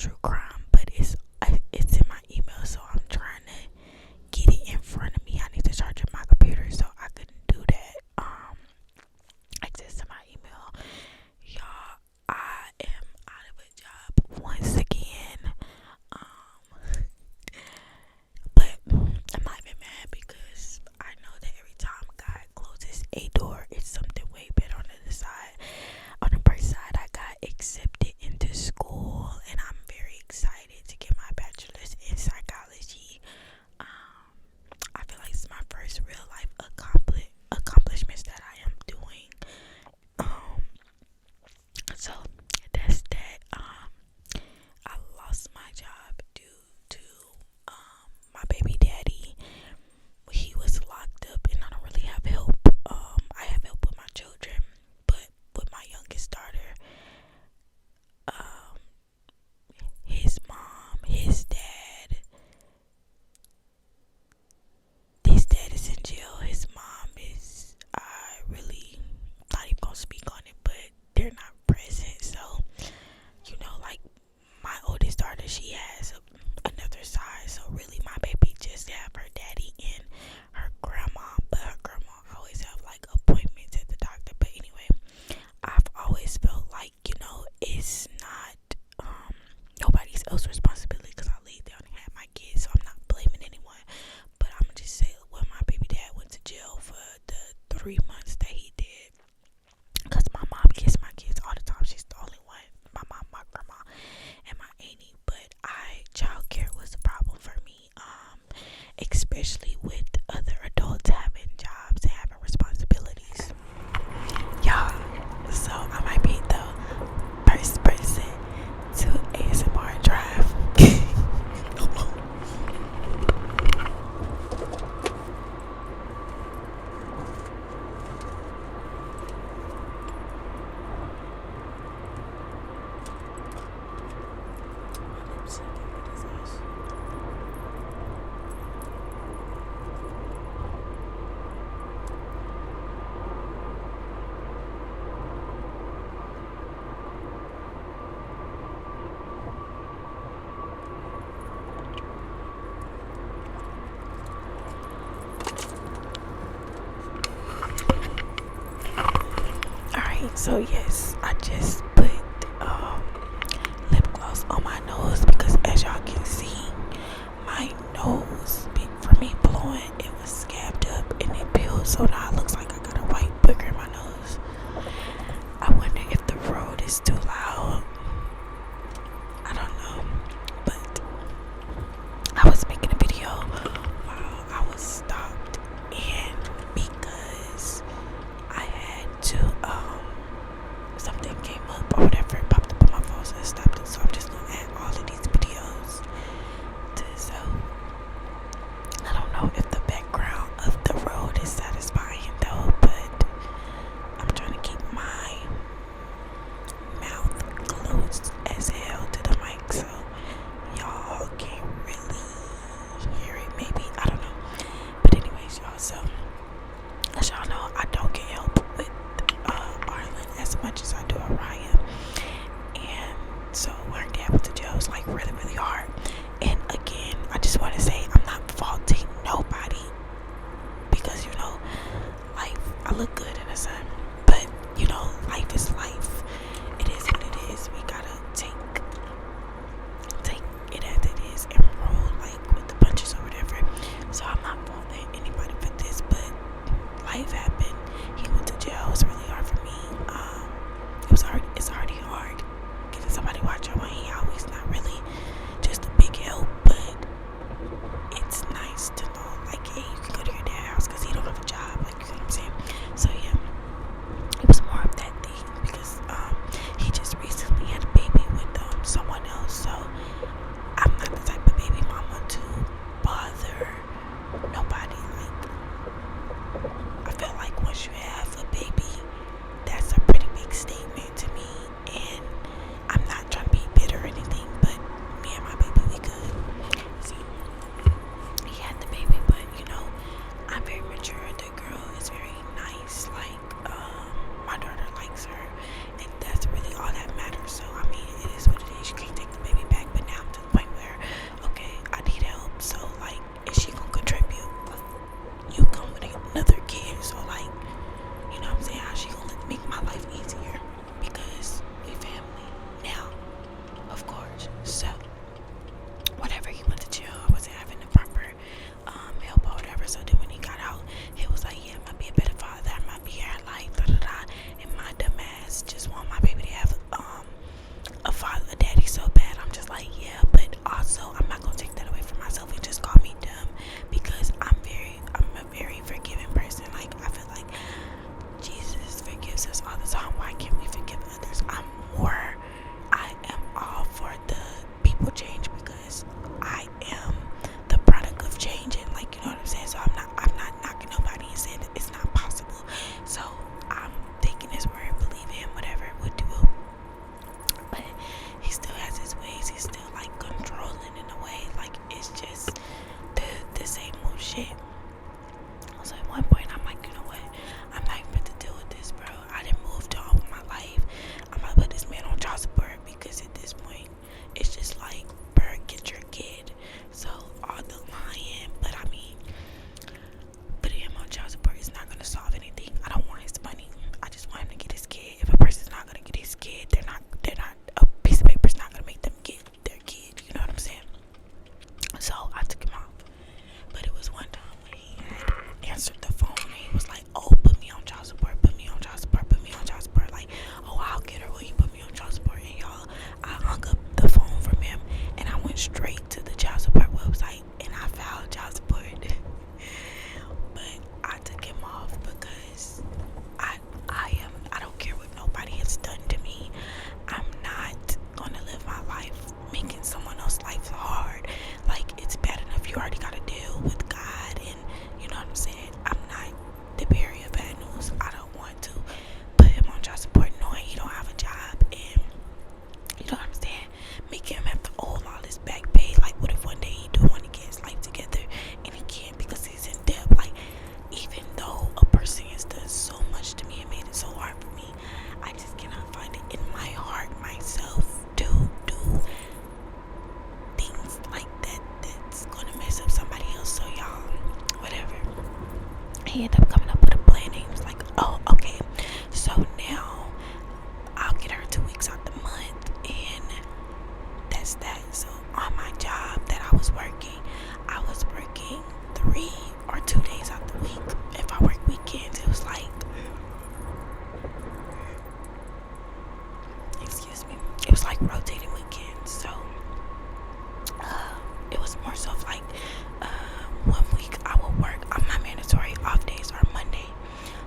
true crime, but it's in my email, so I'm trying to get it in front of me. I need to charge up my computer, so I couldn't do that. Access to my email, y'all. I am out of a job once again. But I'm not even mad because I know that every time God closes a door, it's something way better on the other side. On the bright side, I got accepted into school, and I'm very excited to get my bachelor's in psychology. I feel like it's my first real life accomplishments that I am doing. So that's that. I lost my job due to my baby daddy. He was locked up, and I don't really have help. I have help with my children, but with my youngest daughter, his mom, his dad is in jail. His mom is, I really not even gonna speak on it, but they're not present. So, like my oldest daughter, she has another side. So really, my baby just have her daddy and her grandma, but her grandma always have like appointments at the doctor. But anyway, I've always felt like, it's not nobody's else's responsibility because I laid down and had my kids, so I'm not blaming anyone. But I'm gonna just say, when my baby dad went to jail for the 3 months that he did, because my mom kissed my kids all the time. She's the only one. My mom, my grandma, and my auntie. But child care was a problem for me, especially with other adults having jobs and having responsibilities. Y'all, so I might be the first person to ASMR drive. So yes, I just put lip gloss on my nose because, as y'all can see, my nose, for me blowing, it was scabbed up and it peeled, so now it looks like I got a white booger in my nose. I wonder if the road is too loud. I don't know, but I was making a video while I was stopped, and because I had to something came up or whatever, it popped up on my phone, so I stopped it. So I'm just gonna add all of these videos so I don't know if the background of the road is satisfying though, but I'm trying to keep my mouth closed as hell to the mic so y'all can't really hear it, maybe, I don't know. But anyways, y'all, so as y'all know, I don't get help with Arlen as much as I do Araya, and so when her dad went to jail, it was like really, really hard. And again, I just want to say, I'm not faulting nobody because life, I look good in the sun, but life is life. It is what it is. We gotta take it as it is and roll like with the punches or whatever. So I'm not faulting anybody for this, but life happened. He went to jail. It was really hard for me. It's already hard getting somebody watch over him. like rotating weekends. So it was more so like one week I would work. My mandatory off days are Monday.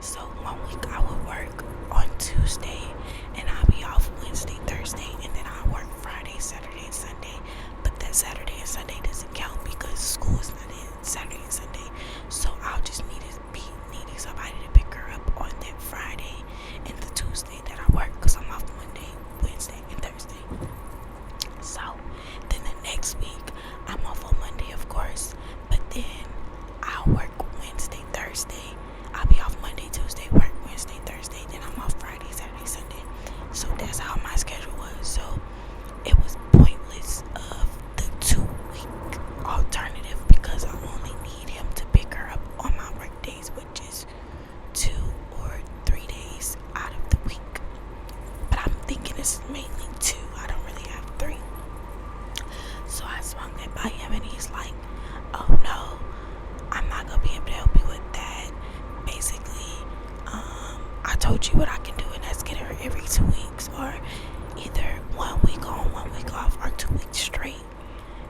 So one week I would work on Tuesday and I'll be off Wednesday, Thursday, and then I'll work Friday, Saturday, and Sunday. But that Saturday and Sunday doesn't count because school is not in Saturday and Sunday. So I'll just be needing somebody to pick her up on that Friday and the Tuesday that I work because I'm off Monday, Wednesday, and Thursday. So then the next week I'm off on Monday, of course, but then I'll work Wednesday, Thursday. I'll be off Monday, Tuesday, work Wednesday, Thursday, then I'm off Friday, Saturday, Sunday. So that's how my schedule was. So it was pointless of the 2-week alternative because I only need him to pick her up on my work days, which is 2 or 3 days out of the week. But I'm thinking it's mainly 2. I don't really have 3. So I swung that by him and he's like, oh no, I'm not gonna be able to help you with that. Basically, I told you what I can do, and that's get her every 2 weeks, or either 1 week on, 1 week off, or 2 weeks straight.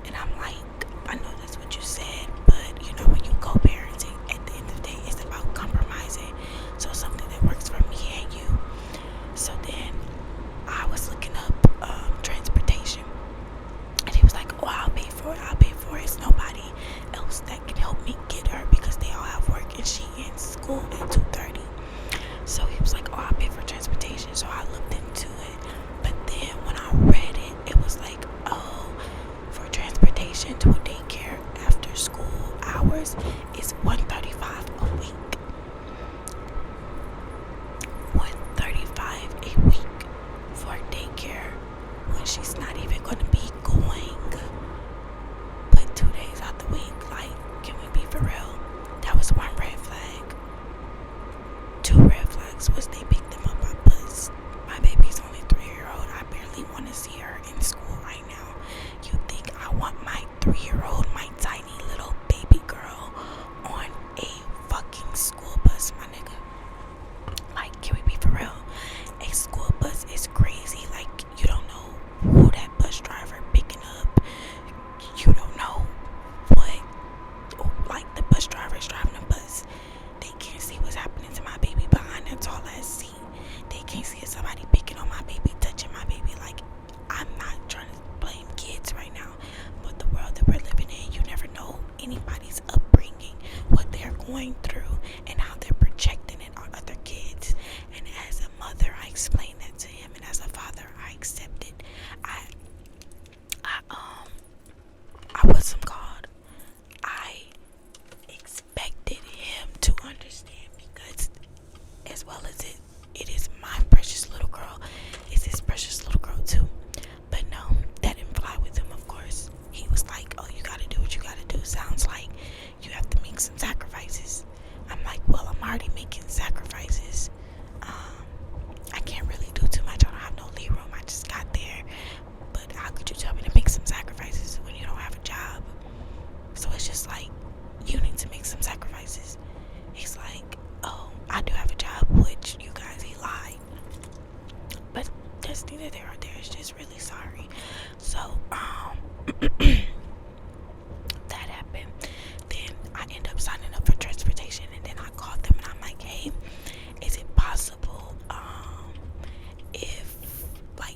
And I'm like, I know that's what you said, but you know, when you co-parenting, at the end of the day, it's about compromising. So something that works for me and you. So then I was looking up transportation, and he was like, oh, I'll pay for it. It's nobody else that can help me get her because they all have work and she ends school at 2:30. So he was like, oh, I'll pay for transportation. So I looked into it, but then when I read it, it was like, oh, for transportation to a daycare after school hours is $135 a week. $135 a week for daycare when she's not even going to be going but 2 days out the week. Like, can we be for real? That was one red flag. 2 red flags was they picked them up by bus. My baby's only 3-year-old. I barely want to see her in school right now. You think I want my 3-year-old, my tiny little baby girl, on a fucking school bus, my nigga? Like, can we be for real? A school bus is crazy. Like, you don't know who that bus driver picking up. You don't know what, like, the bus driver is driving a bus. They can't see what's happening to my baby behind that tall ass seat. They can't see somebody picking on my baby, touching my baby. Like, I'm not trying to blame kids right now, but the world that we're living in, you never know anybody's upbringing, what they're going through, and how they're projecting it on other kids. And as a mother, I explained that to him, and as a father, I accepted. I wasn't called. I expected him to understand because, as well as it is my precious little girl, it's his precious little girl too. But no, that didn't fly with him, of course. He was like, oh, you gotta do what you gotta do. Sounds like you have to make some sacrifices. I'm like, well, I'm already making sacrifices. I can't really do too much. I don't have no lead room. I just got there. But how could you tell me to make some sacrifices when you don't have a job? So it's just like, you need to make some sacrifices. He's like, oh, I do have a job, which you guys, he lied. But that's neither there or there. It's just really sorry. So, that happened. Then I end up signing up for transportation, and then I called them and I'm like, hey, is it possible, if, like,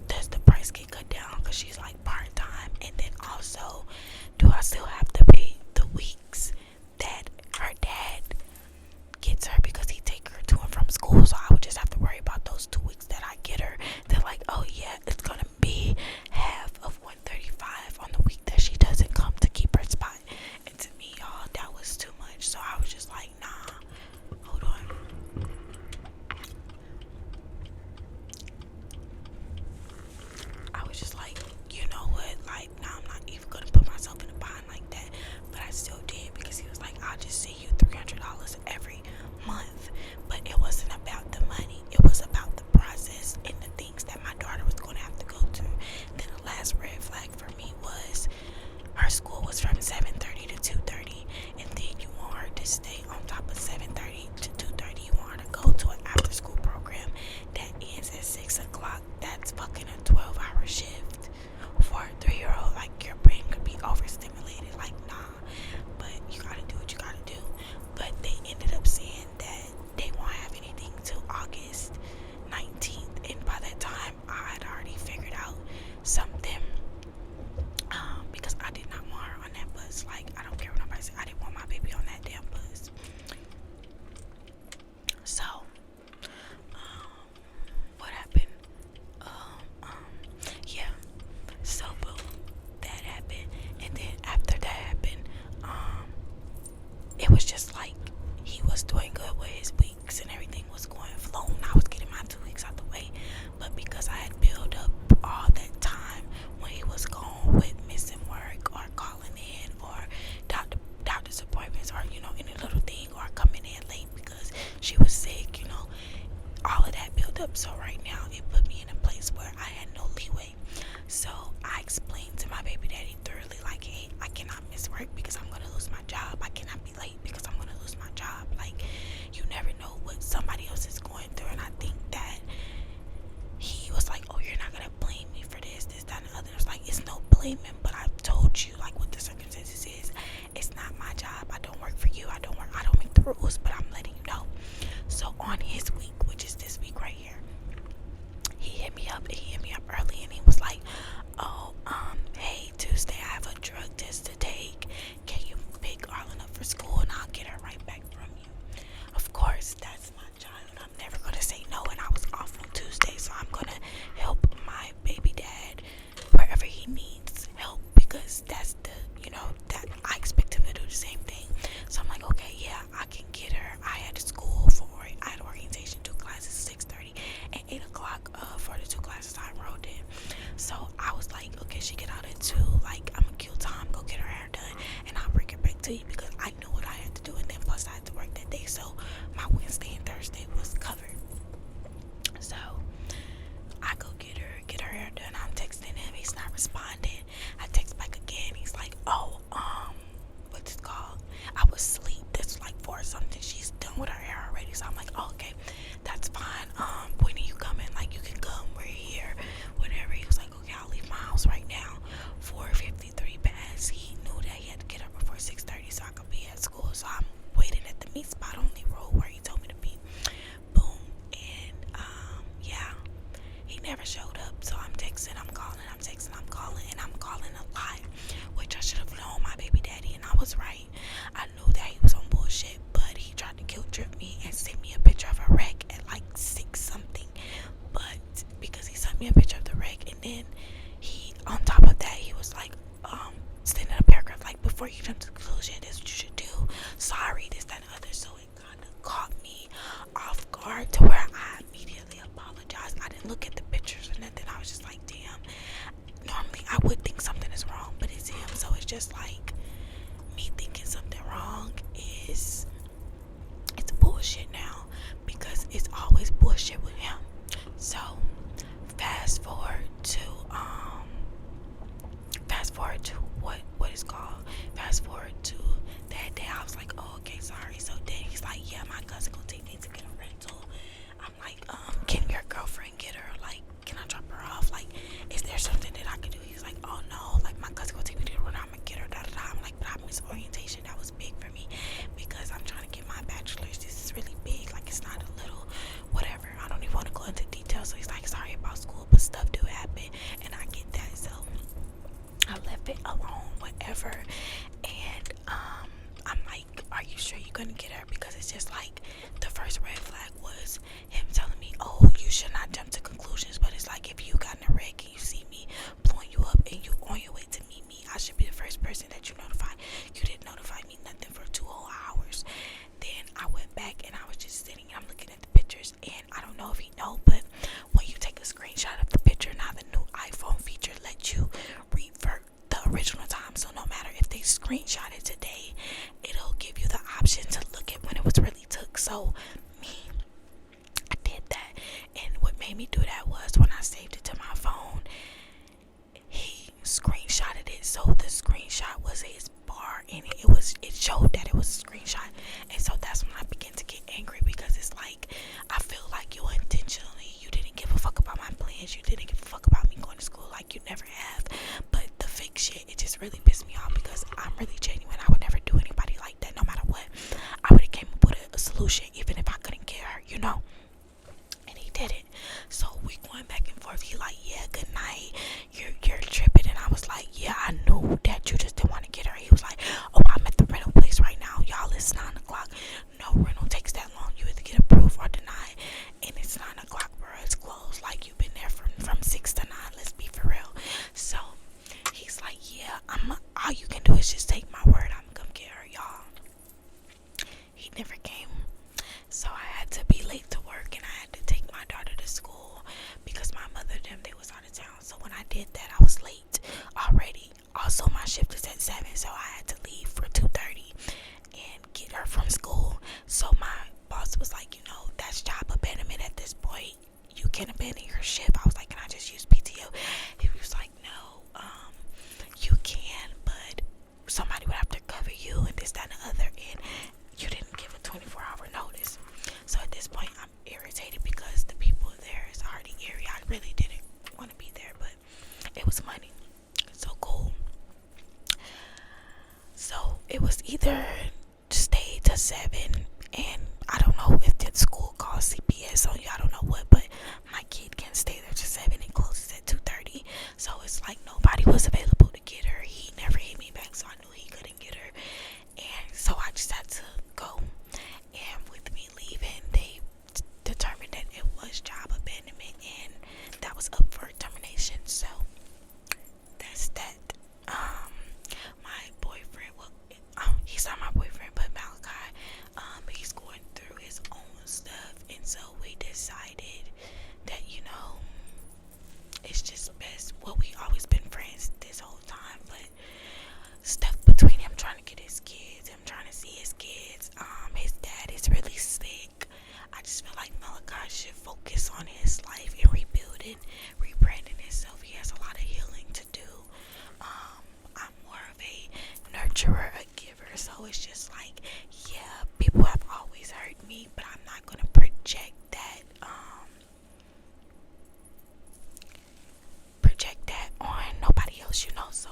does the price get cut down? Because she's like part-time, and then also, do I still have to pay the weeks that her dad gets her because he take her to and from school? So I would just have to worry about those 2 weeks that I get her. They're like, oh yeah, it's gonna be half of what blame him, but I've told you like what the circumstances is. It's not my job. I don't work for you. I don't make the rules, but I'm letting you know. So on his week, which is this week right here, he hit me up early and he was like, oh, hey, Tuesday I have a drug test to take. Can you pick Arlen up for school and I'll get her right back from you? Of course, that's my child. I'm never gonna say no, and I was off on Tuesday, so I'm gonna help my baby dad wherever he needs help, because that's that I expect him to do the same thing. So I'm like, okay, yeah, I can get her. I had school I had orientation, 2 classes, 6:30 and 8 o'clock for the 2 classes I enrolled in. So I was like, okay, she get out at 2, like I'm gonna kill time, go get her hair done, and I'll bring her back to you, because I know what I had to do, and then plus I had to work that day, so my Wednesday and Thursday was covered. So I go get her hair done. I'm texting him, he's not responding. I text back again, he's like, oh, what's it called? I was asleep. That's like 4 something. She's done with her hair already. So I'm like, oh, okay, that's fine. When are you coming? Like, you can come. We're here. Whatever. He was like, okay, I'll leave my house right now. 4:53 pass. He knew that he had to get up before 6:30 so I could be at school. So I'm waiting at the meet spot on the road where he told me to be. Boom. And yeah, he never showed up. So I'm texting, I'm calling, and I'm calling a lot, which I should have known my baby daddy, and I was right. I knew that he was on bullshit, but he tried to guilt trip me and send me a picture of a wreck at like 6 something. But because he sent me a picture of the wreck, and then he, on top of that, he was like, sending a paragraph like, before you jump to the conclusion, this is what you should do. Sorry, this, that, and the other. So it kind of caught me off guard to where I immediately apologized. I didn't look at the pictures or nothing. I was just like, damn. Normally I would think something is wrong, but it's him. So it's just like, me thinking something wrong it's bullshit now, because it's always bullshit with him. So fast forward to what is called fast forward to that day. I was like, oh, okay, sorry. So then he's like, yeah, my cousin gonna take me to get a rental. I'm like, can your girlfriend get her? Like, can I drop her off? Like, is there something that I could do? He's like, oh no, like my cousin gonna take me to the rental. I'm gonna get her, da da da. I'm like, but I miss orientation. That was big for me, because I'm trying to get my bachelor's. This is really big. Like, it's not a little whatever. I don't even want to go into details. So he's like, sorry about school, but stuff do happen, and I get that. So I left it alone, whatever. And I'm like, are you sure you're gonna get her? Because it's just like, the first red flag was him telling me, oh, you should not jump to conclusions. But it's like, if you got in a wreck and you see me blowing you up and you on your way to meet me, I should be the first person that you notify. You didn't notify me nothing for 2 whole hours. Then I went back and I was just sitting and I'm looking at the pictures, and I don't know if he know, but when you take a screenshot of the picture, now the new iPhone feature lets you revert the original time. So no matter if they screenshot it today, it'll give you the option to look at when it was really took. So me, I did that, and what made me do that was when I saved it to my phone, he screenshotted it. So the screenshot was his bar, and it showed that it was a screenshot. And so that's when I began to get angry, because it's like, I feel like you didn't give a fuck about my plans. You didn't give a fuck about me going to school, like you never have. But the fake shit, it just really pissed me off, because I'm really genuine. I would never do anybody like that, no matter what. I would have came up with a solution, even if I couldn't get her, and he did it. So we going back and forth. He like, yeah, good night, you're tripping. And I was like, yeah, I knew that you just didn't want to get her. He was like, oh, I'm at the rental place right now, y'all. It's 9 o'clock. No rental takes that long. You either get approved or denied, and it's 9 o'clock, bro. It's closed. Like, you've been there from 6 to 9. Let's be for real. So he's like, yeah, all you can do is just take my word. I'm gonna come get her, y'all. He never came. So I had to be late to work, and I had to take my daughter to school, because my mother, they was out of town. So when I did that, I was late already. Also, my shift is at 7, so I had to leave for 2:30 and get her from school. So my boss was like, that's job abandonment at this point. You can abandon your shift. I was like, can I just use PTO? He was like, no, you can, but somebody would have to cover you, and this, that, and the other, and you didn't give a 24-hour notice. So at this point, I'm irritated, because the people there is already eerie. I really didn't want to be there, but it was money. So cool. it was either stay to 7, and I don't know if the school calls CPS on you, I don't know what, but my kid can stay there to 7 and closes at 2:30. So it's like nobody was available to get her. He never hit me back, so I knew he couldn't get her. And so I just had to go. And with me leaving, they determined that it was job abandonment and that was up for termination. So that's that. My boyfriend, well, he's not my boyfriend, but Malachi, he's going through his own stuff, and so we decided that, it's just best. Well, we always been friends this whole time, but stuff between him trying to get his kids, him trying to see his kids, his dad is really sick. I just feel like Malachi should focus on his life and rebuilding, rebranding himself. He has a lot of healing to do. I'm more of a nurturer, a giver, so it's just like, yeah, people have always hurt me, but I'm not gonna project that on nobody else, so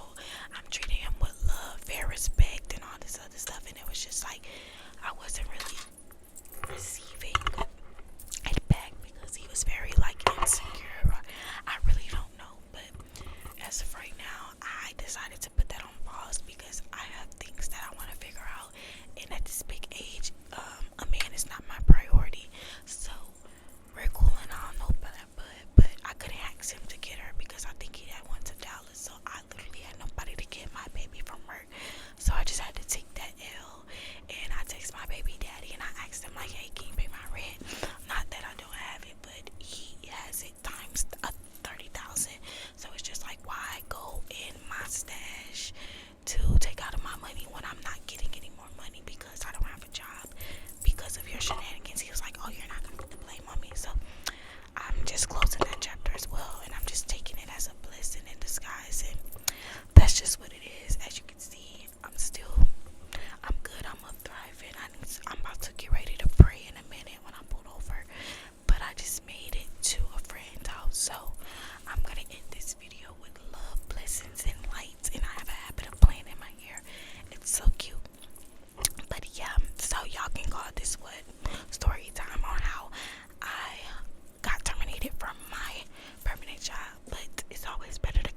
I'm treating him with love, fair respect, and all this other stuff. And it was just like I wasn't really receiving it back because he was very like insecure. I really don't know, but as of right now, I decided to put that on pause because I have things that I want to figure out, and at this big age, a man is not my priority. So we're cool and I don't know about that, but I couldn't ask him to get her because I think he had went to Dallas, so I literally had nobody to get my baby from work. So I just had to take that L, and I text my baby daddy and I asked him like, hey, can you pay my rent? Not that I don't have it, but he has it times 30,000. So it's just like, why go in my stash to take out of my money when I'm not getting any more money because I don't have a job because of your shenanigans? He was like, oh, you're not gonna put the blame on me. So I'm just closing that chapter as well, and I'm just taking it as a blessing in disguise, and that's just what it is. As you can see, I'm good, I'm up thriving. I'm about to get ready to pray in a minute when I pull over, but I just made it to a friend's house, so I'm gonna end this video with love, blessings, and lights. And I have a habit of playing in my hair. It's so cute. But yeah, so y'all can call this what? Story time on how I got terminated from my permanent job. But it's always better to